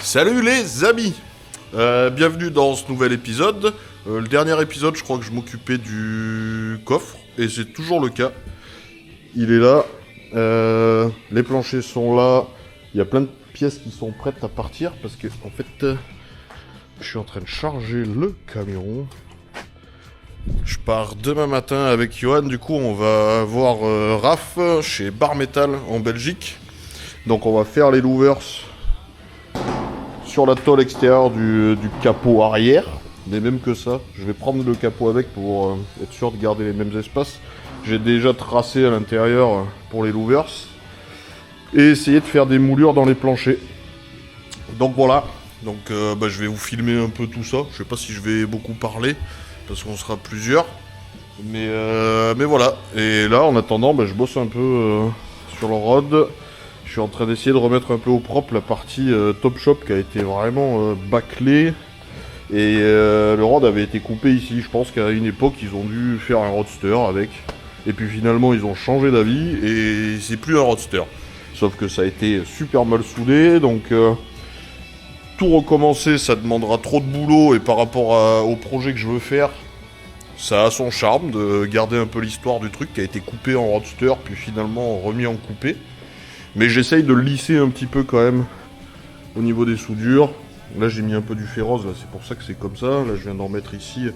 Salut les amis, bienvenue dans ce nouvel épisode. Le dernier épisode, je crois que je m'occupais du coffre, et c'est toujours le cas. Il est là, les planchers sont là, il y a plein de pièces qui sont prêtes à partir, parce que en fait, je suis en train de charger le camion. Je pars demain matin avec Johan, du coup on va voir Raph chez Bar Metal en Belgique. Donc on va faire les louvers sur la tôle extérieure du capot arrière, mais même que ça, je vais prendre le capot avec pour être sûr de garder les mêmes espaces. J'ai déjà tracé à l'intérieur pour les louvers et essayer de faire des moulures dans les planchers. Donc voilà, donc je vais vous filmer un peu tout ça. Je sais pas si je vais beaucoup parler parce qu'on sera plusieurs, mais voilà. Et là en attendant, je bosse un peu sur le rod. Je suis en train d'essayer de remettre un peu au propre la partie Top Shop qui a été vraiment bâclée. Et le rod avait été coupé ici. Je pense qu'à une époque, ils ont dû faire un roadster avec. Et puis finalement, ils ont changé d'avis et c'est plus un roadster. Sauf que ça a été super mal soudé. Donc tout recommencer, ça demandera trop de boulot. Et par rapport au projet que je veux faire, ça a son charme de garder un peu l'histoire du truc qui a été coupé en roadster puis finalement remis en coupé. Mais j'essaye de le lisser un petit peu quand même au niveau des soudures. Là j'ai mis un peu du ferrose, là c'est pour ça que c'est comme ça. Là je viens d'en mettre ici.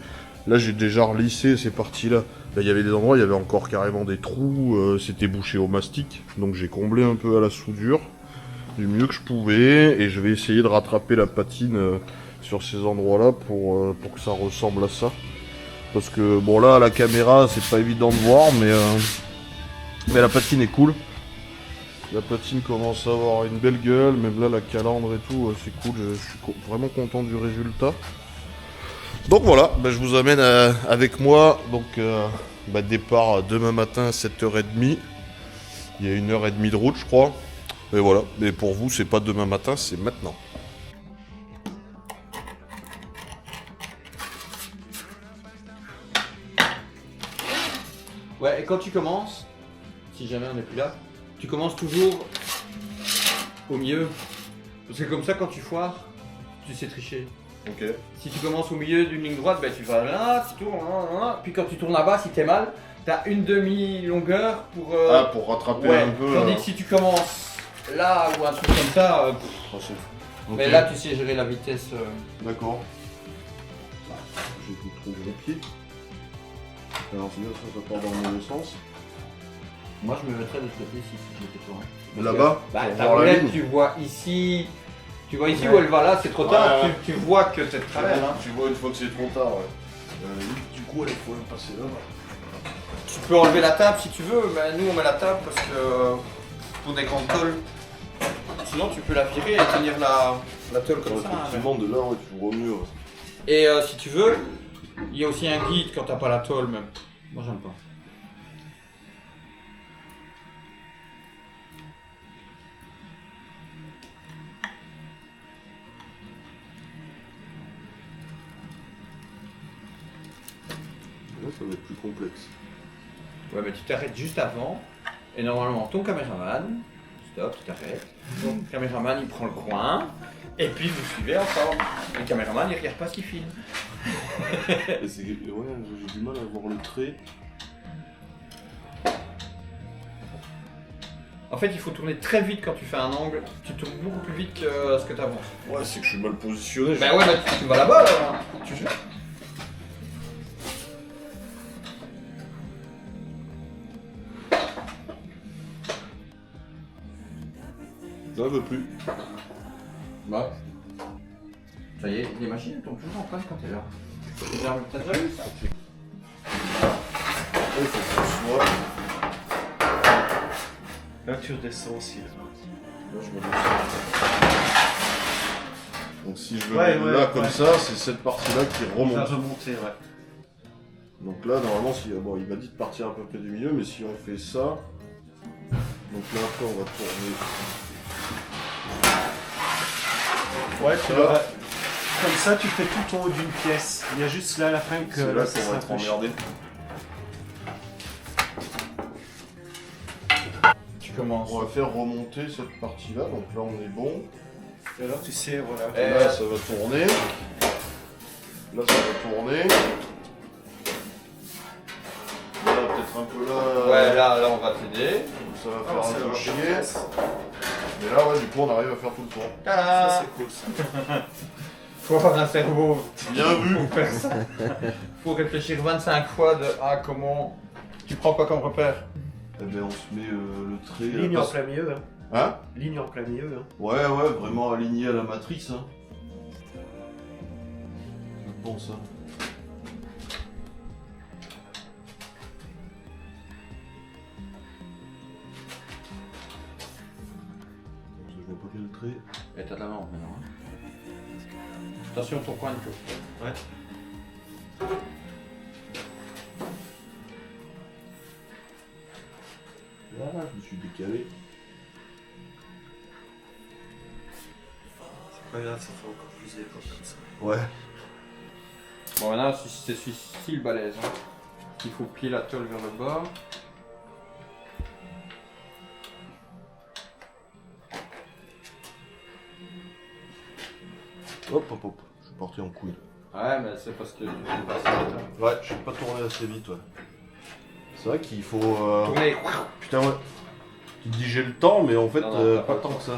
Là j'ai déjà relissé ces parties-là. Là il y avait des endroits, il y avait encore carrément des trous. C'était bouché au mastic. Donc j'ai comblé un peu à la soudure du mieux que je pouvais. Et je vais essayer de rattraper la patine sur ces endroits-là pour que ça ressemble à ça. Parce que bon là à la caméra c'est pas évident de voir, mais la patine est cool. La patine commence à avoir une belle gueule, même là la calandre et tout, c'est cool, je suis vraiment content du résultat. Donc voilà, je vous amène avec moi, donc départ demain matin à 7h30, il y a 1h30 de route je crois, et voilà, mais pour vous c'est pas demain matin, c'est maintenant. Ouais, et quand tu commences, si jamais on n'est plus là, tu commences toujours au milieu. Parce que comme ça, quand tu foires, tu sais tricher. Ok. Si tu commences au milieu d'une ligne droite, tu vas là, tu tournes, là. Puis quand tu tournes là-bas, si t'es mal, t'as une demi-longueur pour... pour rattraper ouais. un peu... Tandis que si tu commences là ou un truc comme ça... Okay. Mais là, tu sais gérer la vitesse. D'accord. J'ai tout trop gros pied. Alors c'est bien, ça part dans le mauvais sens. Moi, je me mettrais de ce côté si j'étais toi. Là-bas, ta roulette, tu vois ici ouais. Où elle va là, c'est trop tard, ouais. tu vois que c'est de travers. Hein. Tu vois une fois que c'est trop tard, ouais. Du coup, il faut passer là. Tu peux enlever la table si tu veux, mais nous on met la table parce que pour des grandes tôles, sinon tu peux la virer et tenir la tôle comme ça. Effectivement, de là, ouais, tu vois mieux. Ouais. Et si tu veux, il y a aussi un guide quand t'as pas la tôle, mais moi j'aime pas. Là, ça va être plus complexe. Ouais, mais tu t'arrêtes juste avant, et normalement ton caméraman, stop, tu t'arrêtes, ton caméraman il prend le coin, et puis vous suivez ensemble. Le caméraman il regarde pas ce qu'il filme. Ouais, j'ai du mal à voir le trait. En fait, il faut tourner très vite quand tu fais un angle, tu tournes beaucoup plus vite que ce que tu avances. Ouais, c'est que je suis mal positionné. Bah ouais, tu vas là-bas, là. Tu joues. J'en veux plus. Bah. Ça y est, les machines tombent toujours en panne quand t'es là. T'as déjà vu ça? Il faut qu'on soit. Là tu redescends aussi. Là, je me descends. Donc si je veux là comme ça, c'est cette partie-là qui remonte. Ça remonter, ouais. Donc là, normalement, il m'a dit de partir à peu près du milieu, mais si on fait ça, donc là après on va tourner. Ouais, tu vas... Comme ça, tu fais tout en haut d'une pièce. Il y a juste là à la fin que... C'est là ça qu'on va être sera emmerdé. Tu commences. On va faire remonter cette partie-là, donc là on est bon. Et alors tu sais, voilà. Et Là, ça va tourner. Là, ça va tourner. Là, peut-être un peu là. ouais, là, on va t'aider. Ça va Ah, faire c'est un peu leur chier. pièce. Mais là, ouais, du coup, on arrive à faire tout le tour. Ça Tada. c'est cool ça. Faut avoir un cerveau Bien vu. pour faire ça. Faut réfléchir 25 fois de comment. Tu prends quoi comme repère? Eh ben, on se met le trait. Ligne en plein milieu, hein. Hein? Ligne en plein milieu, hein. Ouais, ouais, vraiment aligné à la matrice. Hein. Je pense. Hein. Je vois pas quel trait. Et t'as de la main maintenant. Hein. Attention ton coin de queue. Ouais. Là, je me suis décalé. C'est pas grave, ça fait encore plus d'efforts comme ça. Ouais. Bon maintenant c'est celui-ci le balèze. Hein. Il faut plier la tôle vers le bas. Hop, hop, hop. Je suis parti en couille. Ouais mais c'est parce que tu fais pas ça. Ouais, je sais pas tourner assez vite, ouais. C'est vrai qu'il faut. Tournez. Putain, ouais. Tu te dis j'ai le temps, mais en fait, Non, non, t'as pas pas tant le que ça.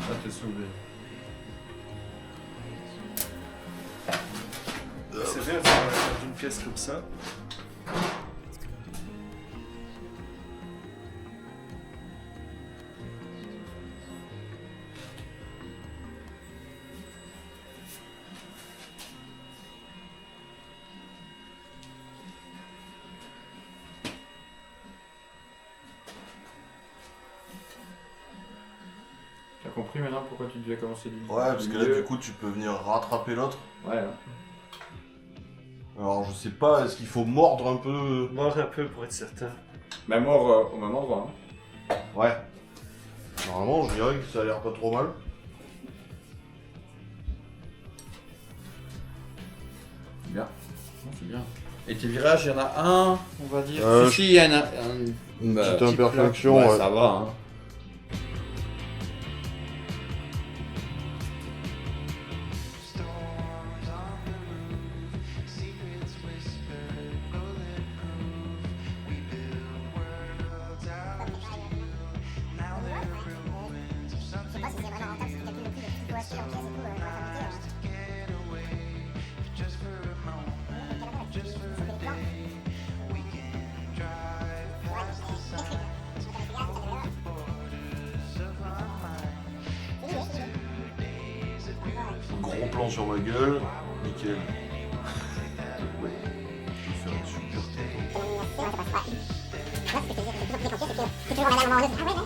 Ça t'es soulevé. C'est bien de faire une pièce comme ça. T'as compris maintenant pourquoi tu devais commencer du Ouais, parce du que là, milieu? du coup, tu peux venir rattraper l'autre. Ouais. Hein. Alors, je sais pas, est-ce qu'il faut mordre un peu? Mord un peu pour être certain. Mais mort au même endroit. Hein. Ouais. Normalement, je dirais que ça a l'air pas trop mal. C'est bien. Non, c'est bien. Et tes virages, il y en a un, on va dire. Euh, Si, il y en a Une bah, petite petit imperfection, plat. ouais. Ça va. Hein. Je sais pas si c'est vraiment rentable si tu calcules le prix de ce qu'il faut acheter en pièces et tout pour la fabriquer. Gros plan sur ma gueule. Nickel. Ouais. Je vais faire une super tête. C'est toujours la même moment. Ah ouais, ouais.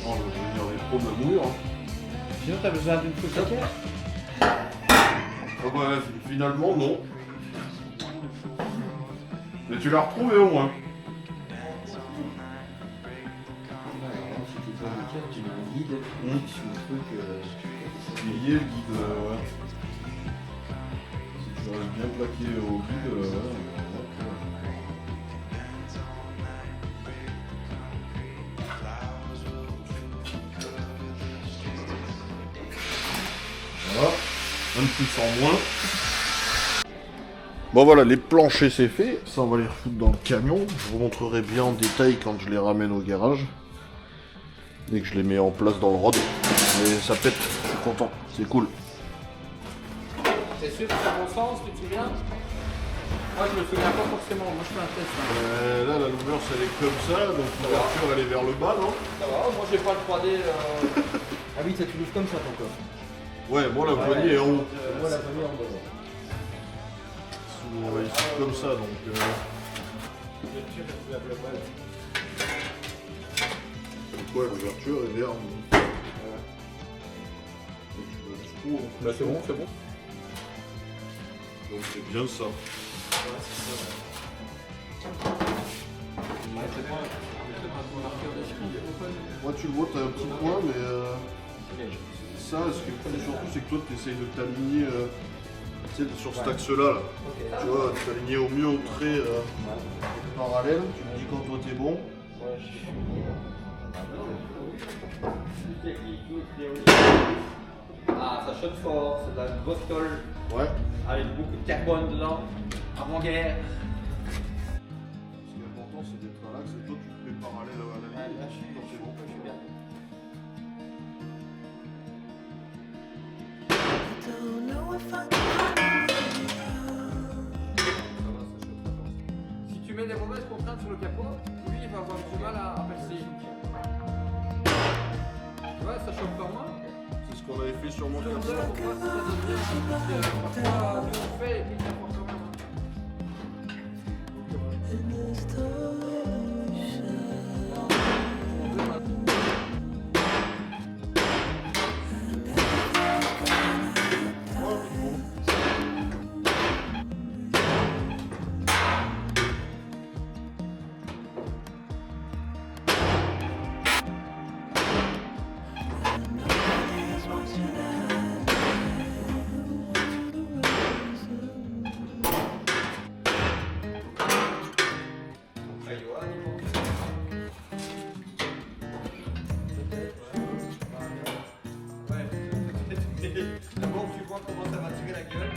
Oh, je vais venir les pros me mourir. Hein. Sinon, t'as besoin d'une fausse équerre. Ah bah, finalement, non. Mais tu l'as retrouvé au moins. Si tu veux une équerre, tu mets un guide. Sur le truc. Il y est le guide, ouais. Si tu restes bien plaqué au guide, ouais. Un plus en moins. Bon voilà, les planchers c'est fait, ça on va les refoutre dans le camion. Je vous montrerai bien en détail quand je les ramène au garage. Dès que je les mets en place dans le rod. Mais ça pète, je suis content, c'est cool. C'est sûr que c'est à bon sens, tu te souviens? Moi je me souviens pas forcément, moi je fais un test. Hein. Là la louvers elle est comme ça, donc l'ouverture elle est vers le bas, non? Ça va, moi j'ai pas le 3D. Ah oui, ça tu l'ouvres comme ça ton coffre. Ouais, moi la poignée est en haut. Moi la poignée en bas. Ici comme ça, donc... Ouais, l'ouverture est vers... Bah c'est bon, c'est bon. Donc c'est bien ça. Moi tu le vois, t'as un petit point, mais ça, ce qui est plus surtout, c'est que toi tu essayes de t'aligner sur cet axe-là. Là. Tu vois, t'aligner au mieux au trait parallèle. Tu me dis quand toi t'es bon. Ah, ça choque fort, c'est de la grosse tôle. Ouais. Avec beaucoup de carbone dedans, avant-guerre. Ce qui est important, c'est d'être à l'axe et toi tu te mets parallèle à la ligne. Là, je suis quand c'est bon. bien. Si tu mets des mauvaises contraintes sur le capot, lui il va avoir du mal à percer. Tu vois, ça choque pas moins. C'est ce qu'on avait fait sur mon Sur le capot. pour voir si ça donne bien. Parfois, nous on fait et puis ça prend quand même. D'abord, tu vois comment ça va tirer la gueule.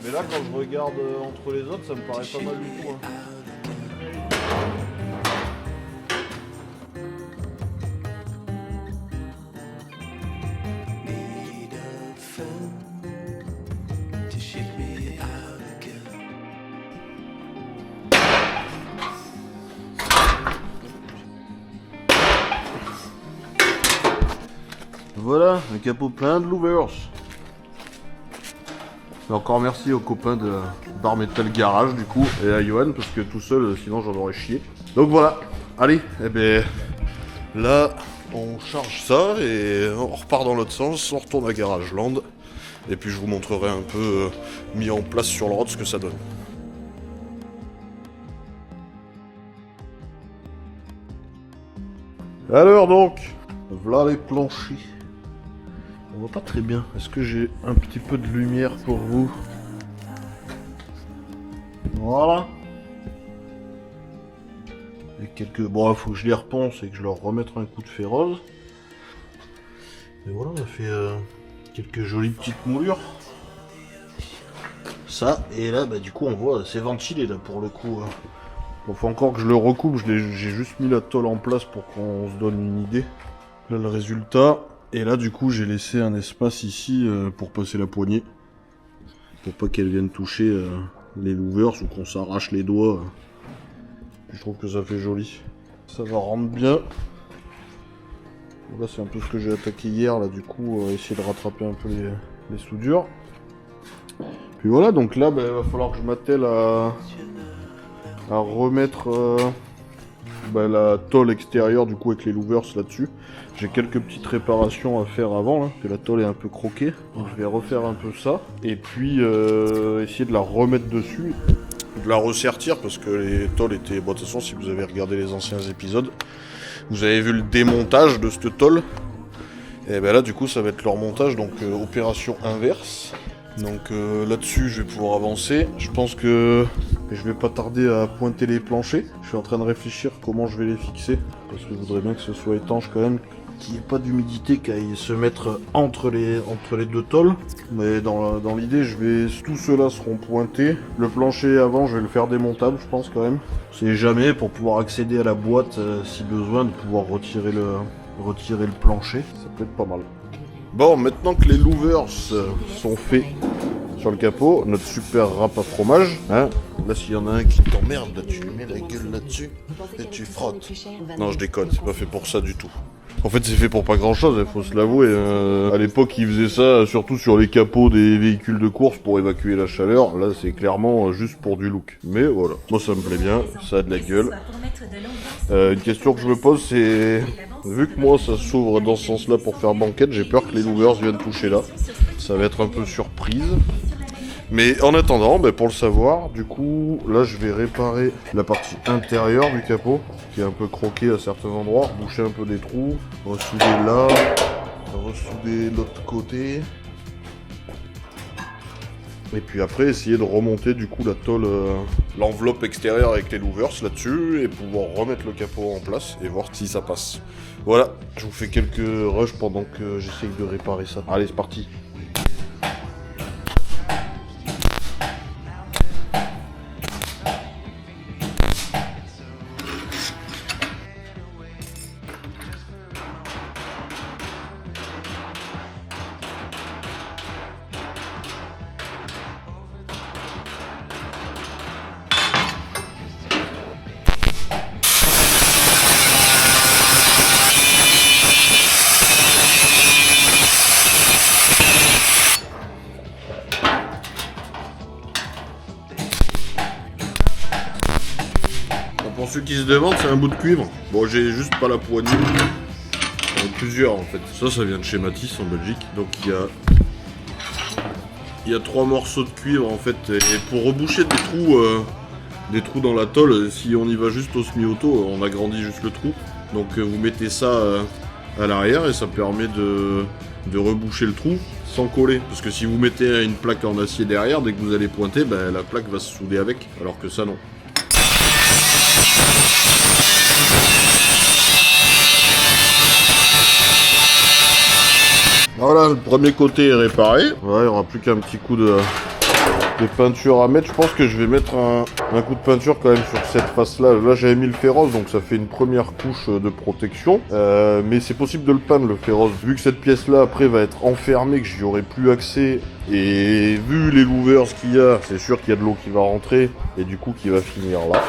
Mais là, quand je regarde entre les autres, ça me paraît pas mal du tout. Hein. Voilà, un capot plein de louvers. Et encore merci aux copains de Bar Metal Garage du coup et à Johan parce que tout seul sinon j'en aurais chié. Donc voilà, allez, et ben là on charge ça et on repart dans l'autre sens, on retourne à Garage Land et puis je vous montrerai un peu mis en place sur le rod ce que ça donne. Alors donc, voilà les planchers. On voit pas très bien. Est-ce que j'ai un petit peu de lumière pour vous? Voilà. Et quelques... Bon, il faut que je les reponce et que je leur remette un coup de ferrose. Et voilà, on a fait quelques jolies petites moulures. Ça, et là, bah du coup, on voit, c'est ventilé là pour le coup. Bon, faut encore que je le recoupe, j'ai juste mis la tôle en place pour qu'on se donne une idée. Là, le résultat... Et là, du coup, j'ai laissé un espace ici pour passer la poignée. Pour pas qu'elle vienne toucher les louvers ou qu'on s'arrache les doigts. Je trouve que ça fait joli. Ça va rendre bien. Là, c'est un peu ce que j'ai attaqué hier, là, du coup, essayer de rattraper un peu les soudures. Puis voilà, donc là, bah, il va falloir que je m'attelle à remettre la tôle extérieure, du coup, avec les louvers là-dessus. J'ai quelques petites réparations à faire avant, là, que la tôle est un peu croquée. Donc je vais refaire un peu ça. Et puis essayer de la remettre dessus. De la ressertir parce que les tôles étaient... Bon, de toute façon, si vous avez regardé les anciens épisodes, vous avez vu le démontage de cette tôle. Et ben là, du coup, ça va être le remontage, donc opération inverse. Donc là-dessus, je vais pouvoir avancer. Je pense que je vais pas tarder à pointer les planchers. Je suis en train de réfléchir comment je vais les fixer. Parce que je voudrais bien que ce soit étanche quand même. qu'il n'y ait pas d'humidité qui aille se mettre entre les deux tôles. Mais dans l'idée, tous ceux-là seront pointés. Le plancher avant, je vais le faire démontable, je pense quand même. C'est jamais pour pouvoir accéder à la boîte, si besoin, de pouvoir retirer le plancher. Ça peut être pas mal. Bon, maintenant que les louvers sont faits sur le capot, notre super râpe à fromage, hein. Là, s'il y en a un qui t'emmerde, là, tu lui mets la gueule là-dessus et tu frottes. Non, je déconne, c'est pas fait pour ça du tout. En fait, c'est fait pour pas grand-chose, il faut se l'avouer. À l'époque, ils faisaient ça surtout sur les capots des véhicules de course pour évacuer la chaleur. Là, c'est clairement juste pour du look. Mais voilà, moi ça me plaît bien, ça a de la gueule. Une question que je me pose, c'est... Vu que moi, ça s'ouvre dans ce sens-là pour faire banquette, j'ai peur que les louvers viennent toucher là. Ça va être un peu surprise. Mais en attendant, pour le savoir, du coup, là je vais réparer la partie intérieure du capot, qui est un peu croquée à certains endroits, boucher un peu des trous, ressouder là, ressouder l'autre côté. Et puis après, essayer de remonter du coup la tôle, l'enveloppe extérieure avec les louvers là-dessus, et pouvoir remettre le capot en place et voir si ça passe. Voilà, je vous fais quelques rushs pendant que j'essaye de réparer ça. Allez, c'est parti. Pour ceux qui se demandent, c'est un bout de cuivre. Bon, j'ai juste pas la poignée. J'en ai plusieurs en fait. Ça vient de chez Matisse en Belgique. Donc il y a 3 morceaux de cuivre en fait. Et pour reboucher des trous dans la tôle, si on y va juste au semi-auto, on agrandit juste le trou. Donc vous mettez ça à l'arrière et ça permet de reboucher le trou sans coller. Parce que si vous mettez une plaque en acier derrière, dès que vous allez pointer, la plaque va se souder avec. Alors que ça non. Voilà, le premier côté est réparé. Voilà, il n'y aura plus qu'un petit coup de peinture à mettre. Je pense que je vais mettre un coup de peinture quand même sur cette face-là. Là, j'avais mis le féroce, donc ça fait une première couche de protection. Mais c'est possible de le peindre, le féroce. Vu que cette pièce-là, après, va être enfermée, que j'y aurai plus accès. Et vu les louvers qu'il y a, c'est sûr qu'il y a de l'eau qui va rentrer. Et du coup, qui va finir là.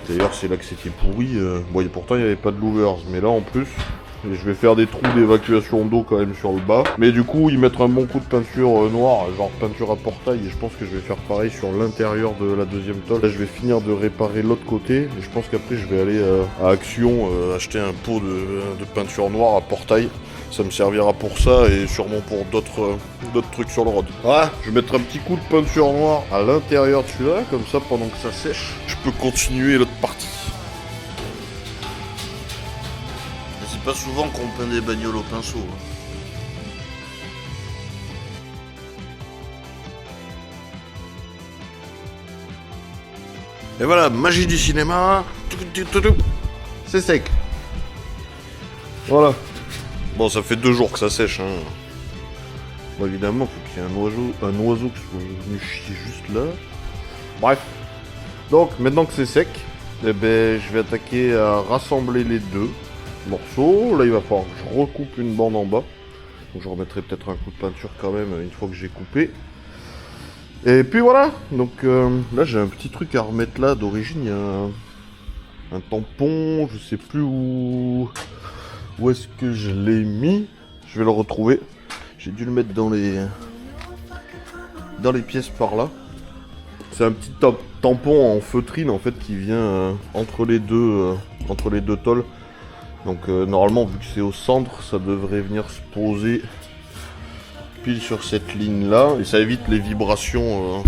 D'ailleurs, c'est là que c'était pourri. Bon, pourtant, il n'y avait pas de louvers. Mais là, en plus... Et je vais faire des trous d'évacuation d'eau quand même sur le bas. Mais du coup, y mettre un bon coup de peinture noire, genre peinture à portail. Et je pense que je vais faire pareil sur l'intérieur de la deuxième tôle. Là, je vais finir de réparer l'autre côté. Et je pense qu'après, je vais aller à Action acheter un pot de peinture noire à portail. Ça me servira pour ça et sûrement pour d'autres trucs sur le road. Voilà, je vais mettre un petit coup de peinture noire à l'intérieur de celui-là. Comme ça, pendant que ça sèche, je peux continuer l'autre partie. C'est pas souvent qu'on peint des bagnoles au pinceau. Et voilà, magie du cinéma. C'est sec. Voilà. Bon, ça fait 2 jours que ça sèche. Hein. Bon, évidemment, faut qu'il y ait un oiseau qui soit venu chier juste là. Bref. Donc, maintenant que c'est sec, je vais attaquer à rassembler les deux morceaux. Là, il va falloir que je recoupe une bande en bas. Donc, je remettrai peut-être un coup de peinture quand même une fois que j'ai coupé. Et puis voilà. Donc là, j'ai un petit truc à remettre là. D'origine, il y a un tampon. Je sais plus où est-ce que je l'ai mis. Je vais le retrouver. J'ai dû le mettre dans les pièces par là. C'est un petit tampon en feutrine en fait qui vient entre les deux tôles. Donc normalement, vu que c'est au centre, ça devrait venir se poser pile sur cette ligne là. Et ça évite les vibrations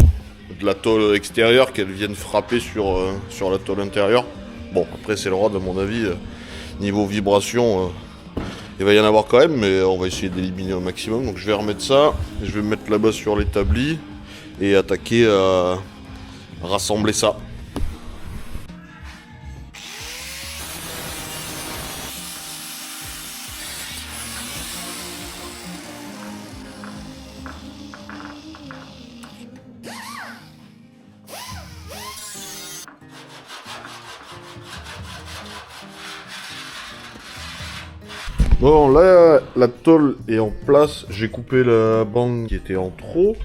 de la tôle extérieure, qu'elles viennent frapper sur la tôle intérieure. Bon, après c'est le rod à mon avis. Niveau vibration, il va y en avoir quand même, mais on va essayer d'éliminer au maximum. Donc je vais remettre ça, je vais me mettre là-bas sur l'établi et attaquer à rassembler ça. Bon, là, la tôle est en place. J'ai coupé la bande qui était en trop.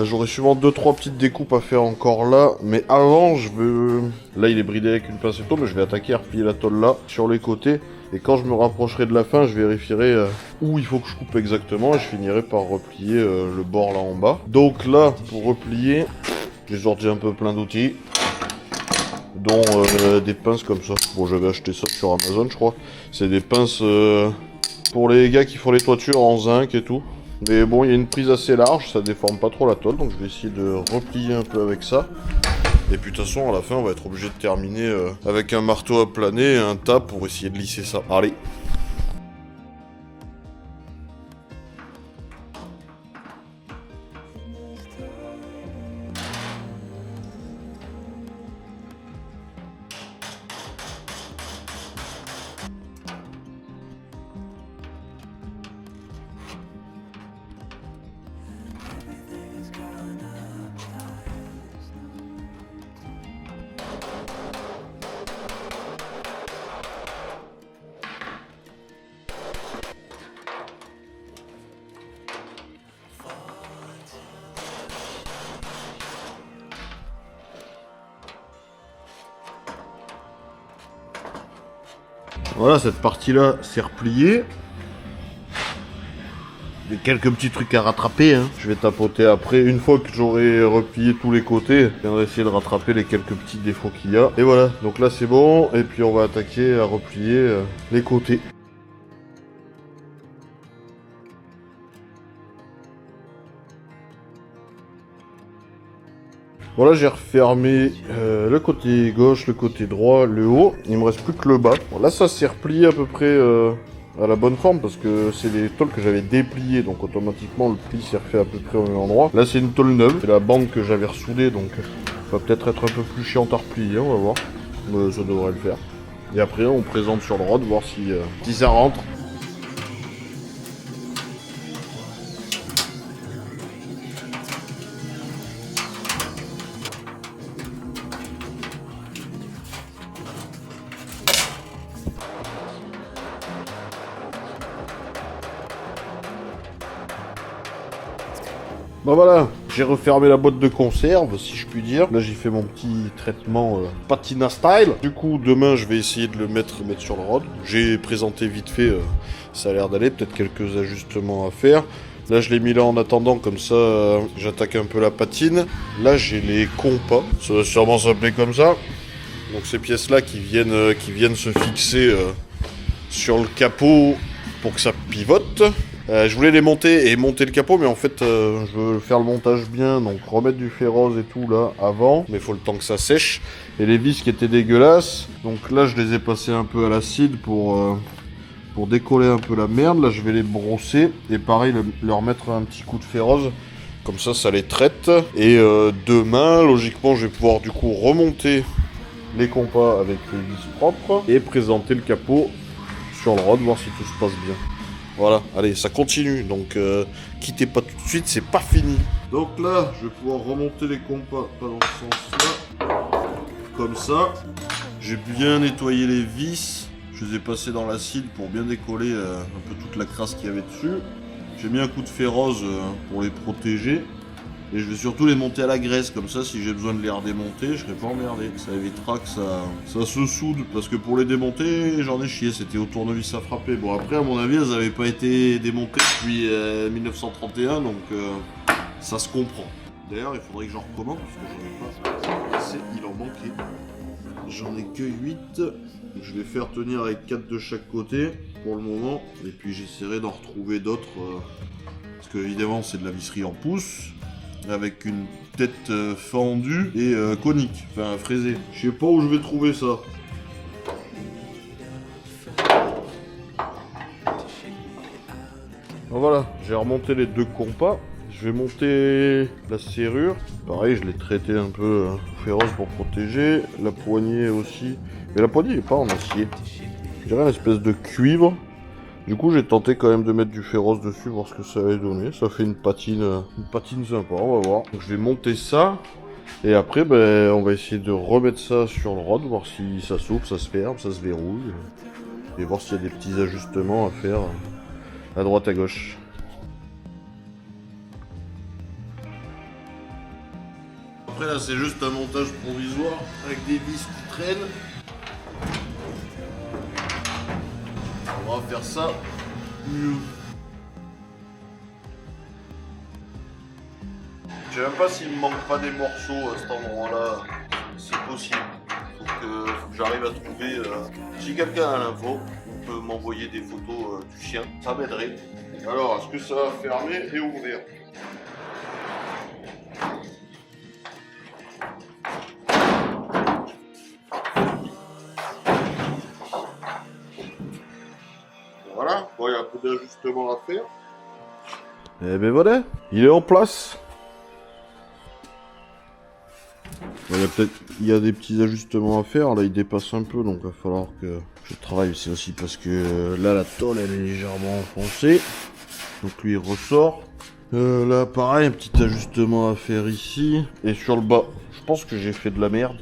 J'aurais sûrement 2-3 petites découpes à faire encore là. Mais avant, je veux... Là, il est bridé avec une pince et tout, mais je vais attaquer à replier la tôle là, sur les côtés. Et quand je me rapprocherai de la fin, je vérifierai où il faut que je coupe exactement. Et je finirai par replier le bord là en bas. Donc là, pour replier, j'ai sorti un peu plein d'outils. Dont des pinces comme ça. Bon, j'avais acheté ça sur Amazon, je crois. C'est des pinces pour les gars qui font les toitures en zinc et tout. Mais bon, il y a une prise assez large, ça déforme pas trop la tôle, donc je vais essayer de replier un peu avec ça. Et puis de toute façon, à la fin, on va être obligé de terminer avec un marteau à planer et un tas pour essayer de lisser ça. Allez. Voilà, cette partie-là, c'est replié. Il y a quelques petits trucs à rattraper, hein. Je vais tapoter après. Une fois que j'aurai replié tous les côtés, je viendrai essayer de rattraper les quelques petits défauts qu'il y a. Et voilà, donc là c'est bon. Et puis on va attaquer à replier les côtés. Voilà, j'ai refermé le côté gauche, le côté droit, le haut. Il me reste plus que le bas. Bon, là, ça s'est replié à peu près à la bonne forme parce que c'est des tôles que j'avais dépliées. Donc automatiquement, le pli s'est refait à peu près au même endroit. Là, c'est une tôle neuve. C'est la bande que j'avais ressoudée. Donc ça va peut-être être un peu plus chiant à replier. On va voir. Mais ça devrait le faire. Et après, on présente sur le rod, voir si ça rentre. Bah voilà, j'ai refermé la boîte de conserve, si je puis dire. Là, j'ai fait mon petit traitement patina style. Du coup, demain, je vais essayer de le mettre sur le rod. J'ai présenté vite fait, ça a l'air d'aller. Peut-être quelques ajustements à faire. Là, je l'ai mis là en attendant, comme ça, j'attaque un peu la patine. Là, j'ai les compas. Ça va sûrement s'appeler comme ça. Donc, ces pièces-là qui viennent se fixer sur le capot pour que ça pivote. Je voulais les monter et monter le capot, mais en fait, je veux faire le montage bien, donc remettre du ferrose et tout là avant, mais il faut le temps que ça sèche. Et les vis qui étaient dégueulasses, donc là je les ai passées un peu à l'acide pour décoller un peu la merde. Là je vais les brosser et pareil leur mettre un petit coup de ferrose, comme ça les traite. Et demain, logiquement, je vais pouvoir du coup remonter les compas avec les vis propres et présenter le capot sur le rod, voir si tout se passe bien. Voilà, allez, ça continue, donc quittez pas tout de suite, c'est pas fini. Donc là, je vais pouvoir remonter les compas, pas dans ce sens-là, comme ça. J'ai bien nettoyé les vis, je les ai passés dans l'acide pour bien décoller un peu toute la crasse qu'il y avait dessus. J'ai mis un coup de ferrose pour les protéger. Et je vais surtout les monter à la graisse, comme ça si j'ai besoin de les redémonter, je serai pas emmerdé. Ça évitera que ça se soude, parce que pour les démonter, j'en ai chié, c'était au tournevis à frapper. Bon après, à mon avis, elles n'avaient pas été démontées depuis 1931, donc ça se comprend. D'ailleurs, il faudrait que j'en recommande, parce que j'en ai pas. Il en manquait. J'en ai que 8. Je vais faire tenir avec 4 de chaque côté, pour le moment. Et puis j'essaierai d'en retrouver d'autres, parce que évidemment, c'est de la visserie en pouce. Avec une tête fendue et conique, enfin fraisée. Je sais pas où je vais trouver ça. Bon, voilà, j'ai remonté les deux compas. Je vais monter la serrure. Pareil, je l'ai traité un peu féroce pour protéger. La poignée aussi. Mais la poignée n'est pas en acier. Je dirais une espèce de cuivre. Du coup, j'ai tenté quand même de mettre du féroce dessus, voir ce que ça allait donner. Ça fait une patine sympa, on va voir. Donc, je vais monter ça. Et après, on va essayer de remettre ça sur le rod, voir si ça s'ouvre, ça se ferme, ça se verrouille. et voir s'il y a des petits ajustements à faire à droite à gauche. Après là c'est juste un montage provisoire avec des vis qui traînent. On va faire ça mieux. Je sais même pas s'il me manque pas des morceaux à cet endroit-là. C'est possible. Faut que j'arrive à trouver. Si quelqu'un a l'info, on peut m'envoyer des photos du chien. Ça m'aiderait. Alors, est-ce que ça va fermer et ouvrir? Voilà. Bon, il y a un peu d'ajustement à faire. Et ben voilà, il est en place. Il y a des petits ajustements à faire, là il dépasse un peu donc il va falloir que je travaille. C'est aussi parce que là la tôle elle est légèrement enfoncée, donc lui il ressort. Là pareil, un petit ajustement à faire ici et sur le bas. Je pense que j'ai fait de la merde.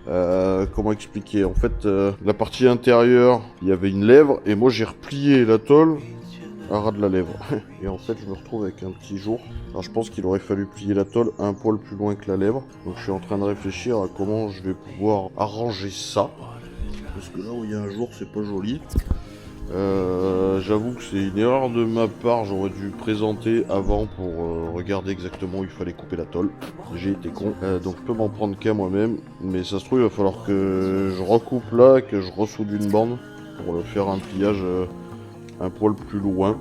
Comment expliquer? En fait, la partie intérieure, il y avait une lèvre et moi j'ai replié la tôle à ras de la lèvre. Et en fait, je me retrouve avec un petit jour. Alors, je pense qu'il aurait fallu plier la tôle un poil plus loin que la lèvre. Donc, je suis en train de réfléchir à comment je vais pouvoir arranger ça. Parce que là où il y a un jour, c'est pas joli. J'avoue que c'est une erreur de ma part. J'aurais dû présenter avant pour regarder exactement où il fallait couper la tôle. J'ai été con. Donc, je peux m'en prendre qu'à moi-même. Mais ça se trouve, il va falloir que je recoupe là, que je ressoude une bande pour faire un pliage un poil plus loin.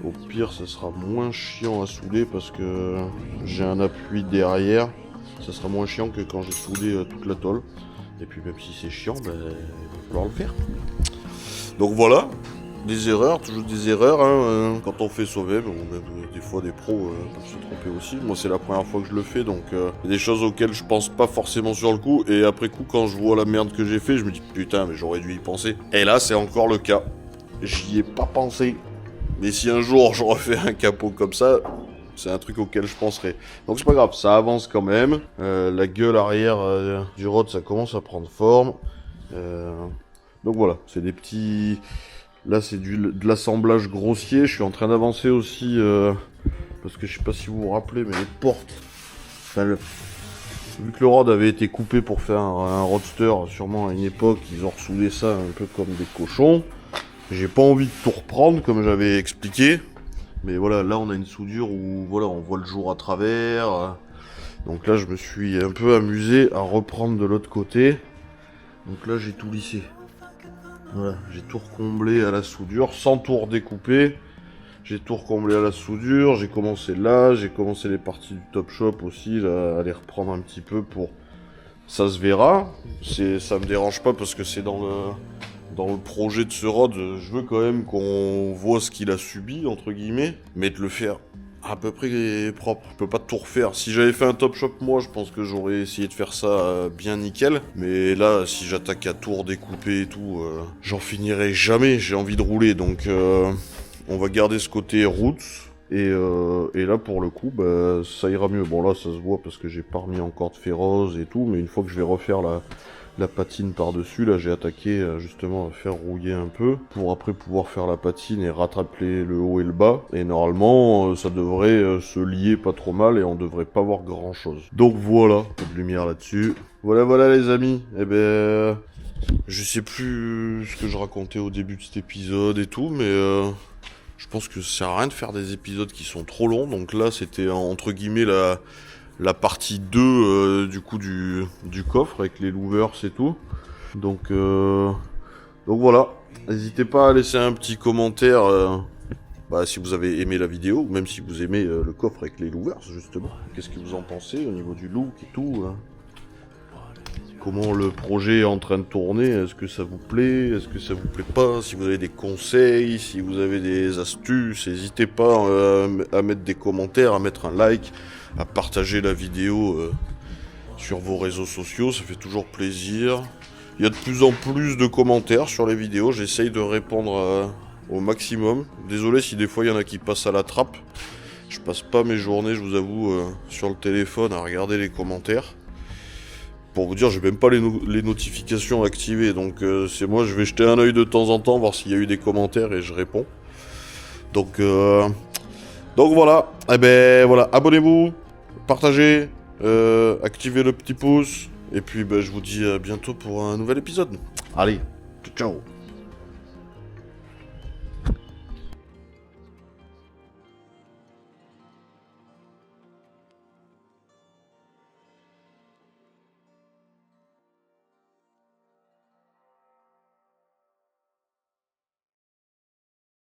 Au pire, ça sera moins chiant à souder parce que j'ai un appui derrière. Ça sera moins chiant que quand j'ai soudé toute la tôle. Et puis même si c'est chiant, ben, il va falloir le faire. Donc voilà, des erreurs, toujours des erreurs. Hein, quand on fait sauver, bon, des fois des pros peuvent se tromper aussi. Moi c'est la première fois que je le fais, donc il y a des choses auxquelles je pense pas forcément sur le coup. Et après coup, quand je vois la merde que j'ai fait, je me dis putain, mais j'aurais dû y penser. Et là, c'est encore le cas. J'y ai pas pensé. Mais si un jour je refais un capot comme ça, c'est un truc auquel je penserai. Donc c'est pas grave, ça avance quand même. La gueule arrière du rod, ça commence à prendre forme. Donc voilà, c'est des petits... Là c'est de l'assemblage grossier. Je suis en train d'avancer aussi, parce que je sais pas si vous vous rappelez, mais les portes... Enfin, vu que le rod avait été coupé pour faire un roadster, sûrement à une époque, ils ont ressoudé ça un peu comme des cochons. J'ai pas envie de tout reprendre comme j'avais expliqué. Mais voilà, là on a une soudure où voilà, on voit le jour à travers. Donc là je me suis un peu amusé à reprendre de l'autre côté. Donc là j'ai tout lissé. Voilà, j'ai tout recomblé à la soudure sans tout redécouper. J'ai tout recomblé à la soudure. J'ai commencé là, j'ai commencé les parties du Top Shop aussi, là, à les reprendre un petit peu pour... Ça se verra. Ça me dérange pas parce que c'est dans le projet de ce rod, je veux quand même qu'on voit ce qu'il a subi, entre guillemets, mais de le faire à peu près propre. Je peux pas tout refaire. Si j'avais fait un Top Shop, moi, je pense que j'aurais essayé de faire ça bien nickel. Mais là, si j'attaque à tout redécouper et tout, j'en finirai jamais. J'ai envie de rouler, donc on va garder ce côté roots. Et là, pour le coup, bah, ça ira mieux. Bon, là, ça se voit parce que j'ai pas remis encore de ferrose et tout, mais une fois que je vais refaire la patine par-dessus, là j'ai attaqué justement à faire rouiller un peu pour après pouvoir faire la patine et rattraper le haut et le bas. Et normalement ça devrait se lier pas trop mal et on devrait pas voir grand chose. Donc voilà, peu de lumière là-dessus. Voilà les amis, et ben je sais plus ce que je racontais au début de cet épisode et tout, mais je pense que ça sert à rien de faire des épisodes qui sont trop longs. Donc là c'était entre guillemets la partie 2 du coup du coffre avec les louvers et tout. Donc voilà, n'hésitez pas à laisser un petit commentaire si vous avez aimé la vidéo, ou même si vous aimez le coffre avec les louvers justement. Qu'est-ce que vous en pensez au niveau du look et tout Comment le projet est en train de tourner? Est-ce que ça vous plaît? Est-ce que ça vous plaît pas? Si vous avez des conseils, si vous avez des astuces, n'hésitez pas à mettre des commentaires, à mettre un like, à partager la vidéo sur vos réseaux sociaux, ça fait toujours plaisir. Il y a de plus en plus de commentaires sur les vidéos, j'essaye de répondre au maximum. Désolé si des fois il y en a qui passent à la trappe. Je passe pas mes journées, je vous avoue, sur le téléphone à regarder les commentaires. pour vous dire, j'ai même pas les notifications activées, donc c'est moi, je vais jeter un œil de temps en temps, voir s'il y a eu des commentaires et je réponds. Donc voilà, eh ben voilà, abonnez-vous, partagez, activez le petit pouce, et puis ben, je vous dis à bientôt pour un nouvel épisode. Allez, ciao ciao.